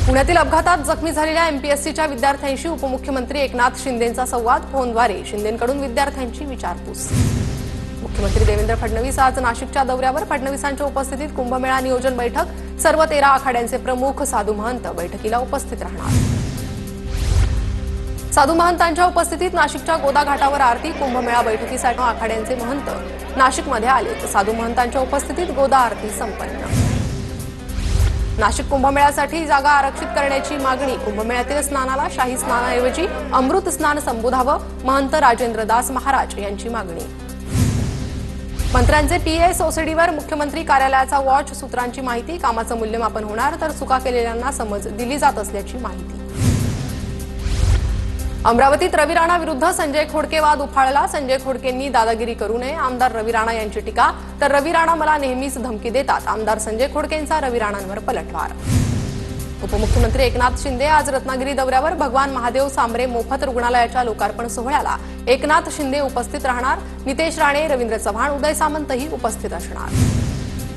पुण्यातील अपघातात जखमी झालेल्या एमपीएससीच्या विद्यार्थ्यांशी उपमुख्यमंत्री एकनाथ शिंदेंचा संवाद फोनद्वारे शिंदेंकडून विद्यार्थ्यांची विचारपूस। मुख्यमंत्री देवेंद्र फडणवीस आज नाशिकच्या दौऱ्यावर। फडणवीसांच्या उपस्थितीत कुंभमेळा नियोजन बैठक। सर्व 13 आखाड्यांचे प्रमुख साधू महंत बैठकीला उपस्थित राहणार। साधू महंतांच्या उपस्थितीत नाशिकच्या गोदा घाटावर आरती। कुंभमेळा बैठकीसाठी आखाड्यांचे महंत नाशिकमध्ये आले। साधू महंतांच्या उपस्थितीत गोदा आरती संपन्न। नाशिक कुंभमेळ्यासाठी जागा आरक्षित करण्याची मागणी। कुंभमेळ्यातील स्नानाला शाही स्नानाऐवजी अमृत स्नान संबोधावं, महंत राजेंद्र दास महाराज यांची मागणी। मंत्र्यांचे पीए सोसायटीवर मुख्यमंत्री कार्यालयाचा वॉच। सूत्रांची माहिती, कामाचं मूल्यमापन होणार तर चुका केलेल्यांना समज दिली जात असल्याची माहिती। अमरावतीत रवी राणा विरुद्ध संजय खोडके वाद उफाळला। संजय खोडकेंनी दादागिरी करू नये, आमदार रवी राणा यांची टीका। तर रवी राणा मला नेहमीच धमकी देतात, आमदार संजय खोडकेंचा रवी राणांवर पलटवार। उपमुख्यमंत्री एकनाथ शिंदे आज रत्नागिरी दौऱ्यावर। भगवान महादेव सांबरे मोफत रुग्णालयाच्या लोकार्पण सोहळ्याला एकनाथ शिंदे उपस्थित राहणार। नितेश राणे, रवींद्र चव्हाण, उदय सामंतही उपस्थित असणार।